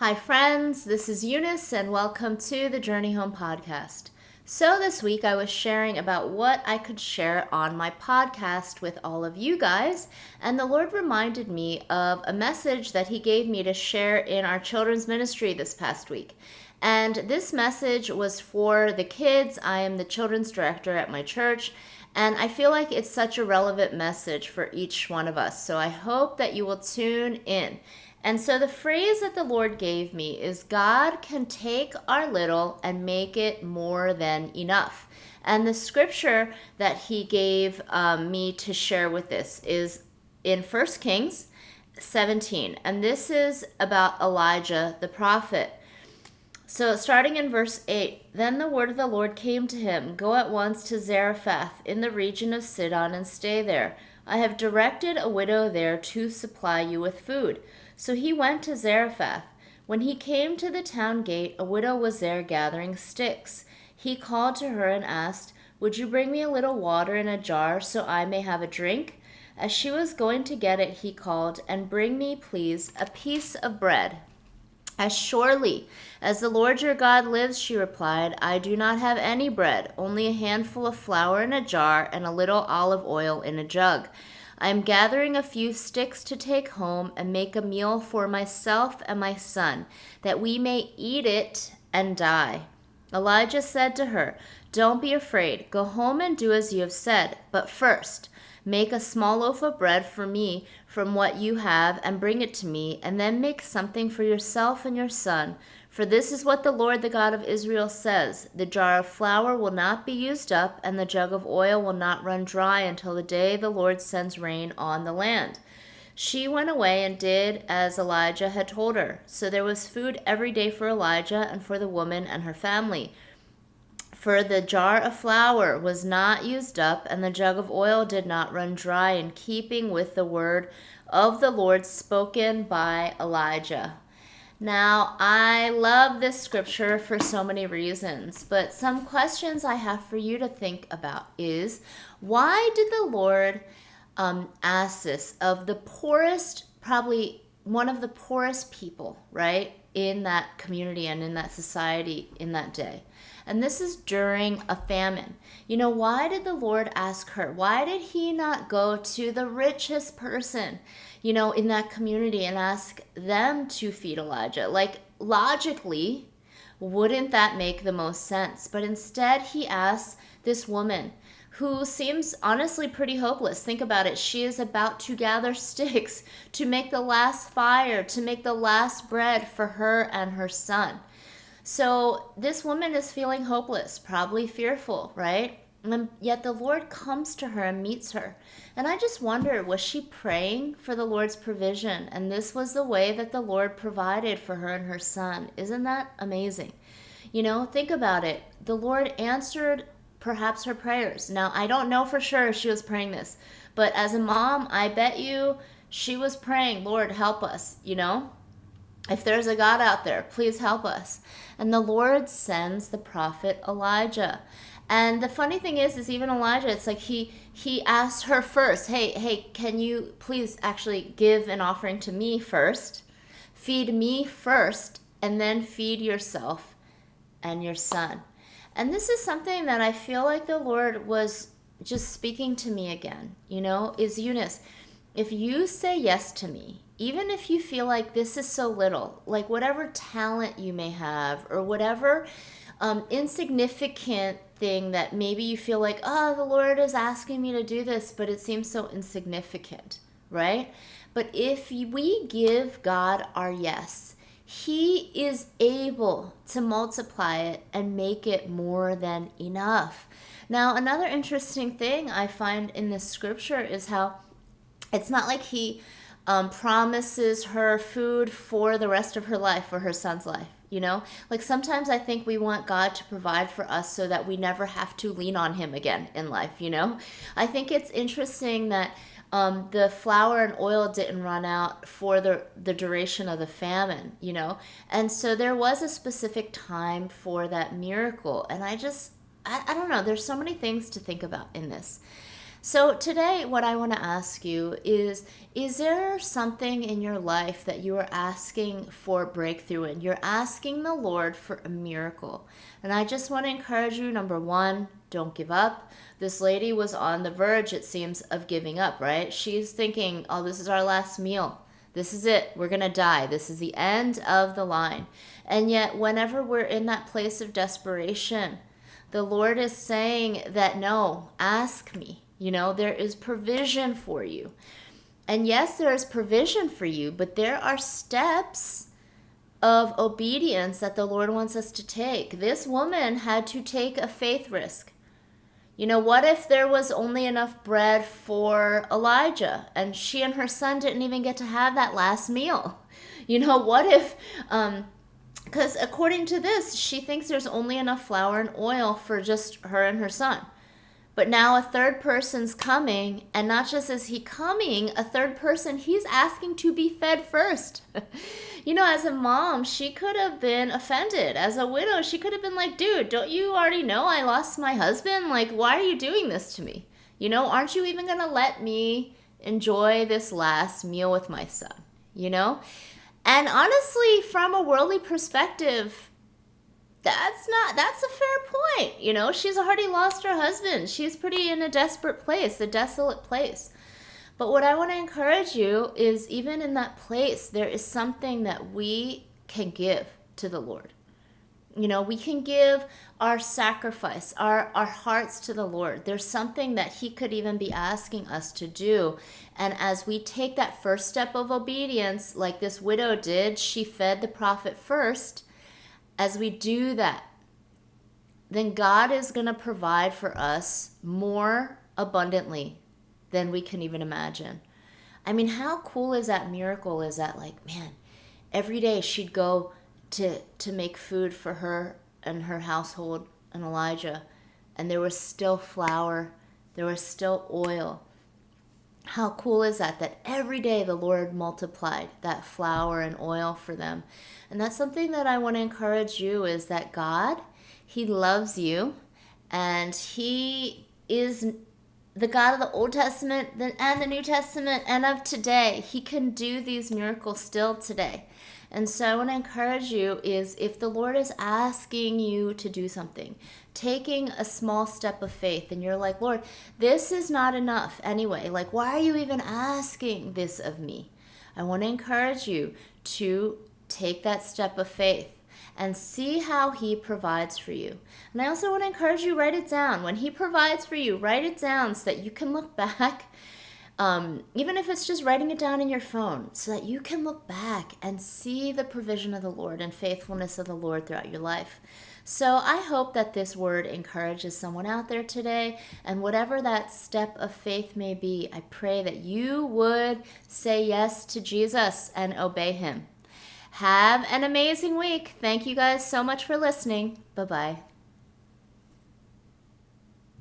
Hi, friends. This is Eunice, and welcome to the Journey Home podcast. So, this week I was sharing about what I could share on my podcast with all of you guys, and the Lord reminded me of a message that He gave me to share in our children's ministry this past week. And this message was for the kids. I am the children's director at my church, and I feel like it's such a relevant message for each one of us. So, I hope that you will tune in. And so the phrase that the Lord gave me is God can take our little and make it more than enough. And the scripture that He gave me to share with this is in 1 Kings 17. And this is about Elijah the prophet. So starting in verse 8, then the word of the Lord came to him, go at once to Zarephath in the region of Sidon and stay there. I have directed a widow there to supply you with food. So he went to Zarephath. When he came to the town gate, a widow was there gathering sticks. He called to her and asked, would you bring me a little water in a jar so I may have a drink? As she was going to get it, he called, and bring me, please, a piece of bread. As surely as the Lord your God lives, she replied, I do not have any bread, only a handful of flour in a jar and a little olive oil in a jug. I am gathering a few sticks to take home and make a meal for myself and my son, that we may eat it and die. Elijah said to her, don't be afraid. Go home and do as you have said. But first, make a small loaf of bread for me from what you have and bring it to me, and then make something for yourself and your son. For this is what the Lord, the God of Israel, says. The jar of flour will not be used up, and the jug of oil will not run dry until the day the Lord sends rain on the land. She went away and did as Elijah had told her. So there was food every day for Elijah and for the woman and her family. For the jar of flour was not used up, and the jug of oil did not run dry, in keeping with the word of the Lord spoken by Elijah. Now, I love this scripture for so many reasons, but some questions I have for you to think about is, why did the Lord ask this of the poorest, probably one of the poorest people, right, in that community and in that society in that day? And this is during a famine. You know, why did the Lord ask her? Why did He not go to the richest person, in that community and ask them to feed Elijah? Like, logically, wouldn't that make the most sense? But instead, He asks this woman who seems honestly pretty hopeless. Think about it. She is about to gather sticks to make the last fire, to make the last bread for her and her son. So this woman is feeling hopeless, probably fearful, right? And yet the Lord comes to her and meets her. And I just wonder, was she praying for the Lord's provision? And this was the way that the Lord provided for her and her son. Isn't that amazing? Think about it. The Lord answered perhaps her prayers. Now, I don't know for sure if she was praying this, but as a mom, I bet you she was praying, Lord, help us, If there's a God out there, please help us. And the Lord sends the prophet Elijah. And the funny thing is even Elijah, it's like he asked her first, hey, can you please actually give an offering to me first? Feed me first, and then feed yourself and your son. And this is something that I feel like the Lord was just speaking to me again, is Eunice, if you say yes to me, even if you feel like this is so little, like whatever talent you may have or whatever insignificant thing that maybe you feel like, oh, the Lord is asking me to do this, but it seems so insignificant, right? But if we give God our yes, He is able to multiply it and make it more than enough. Now, another interesting thing I find in this scripture is how it's not like He promises her food for the rest of her life, for her son's life. Like sometimes I think we want God to provide for us so that we never have to lean on Him again in life. I think it's interesting that the flour and oil didn't run out for the duration of the famine, and so there was a specific time for that miracle. And I don't know, there's so many things to think about in this. So today, what I want to ask you is there something in your life that you are asking for breakthrough in? You're asking the Lord for a miracle. And I just want to encourage you, number one, don't give up. This lady was on the verge, it seems, of giving up, right? She's thinking, oh, this is our last meal. This is it. We're going to die. This is the end of the line. And yet, whenever we're in that place of desperation, the Lord is saying that, no, ask me. There is provision for you. And yes, there is provision for you, but there are steps of obedience that the Lord wants us to take. This woman had to take a faith risk. What if there was only enough bread for Elijah and she and her son didn't even get to have that last meal? What if, because according to this, she thinks there's only enough flour and oil for just her and her son. But now a third person's coming, and not just is he coming, a third person, he's asking to be fed first. As a mom, she could have been offended. As a widow, she could have been like, dude, don't you already know I lost my husband? Like, why are you doing this to me? Aren't you even going to let me enjoy this last meal with my son? And honestly, from a worldly perspective, that's a fair point. She's already lost her husband. She's pretty in a desperate place, a desolate place. But what I want to encourage you is, even in that place, there is something that we can give to the Lord. We can give our sacrifice, our hearts to the Lord. There's something that he could even be asking us to do. And as we take that first step of obedience, like this widow did, she fed the prophet first. As we do that, then God is going to provide for us more abundantly than we can even imagine. I mean, how cool is that miracle? Is that, like, man, every day she'd go to make food for her and her household and Elijah, and there was still flour, there was still oil. How cool is that every day the Lord multiplied that flour and oil for them? And that's something that I want to encourage you, is that God, he loves you, and he is the God of the Old Testament and the New Testament and of today. He can do these miracles still today. And so I want to encourage you is, if the Lord is asking you to do something, taking a small step of faith, and you're like, Lord, this is not enough anyway. Like, why are you even asking this of me? I want to encourage you to take that step of faith and see how he provides for you. And I also want to encourage you, write it down. When he provides for you, write it down so that you can look back. Even if it's just writing it down in your phone, so that you can look back and see the provision of the Lord and faithfulness of the Lord throughout your life. So I hope that this word encourages someone out there today, and whatever that step of faith may be, I pray that you would say yes to Jesus and obey him. Have an amazing week. Thank you guys so much for listening. Bye-bye.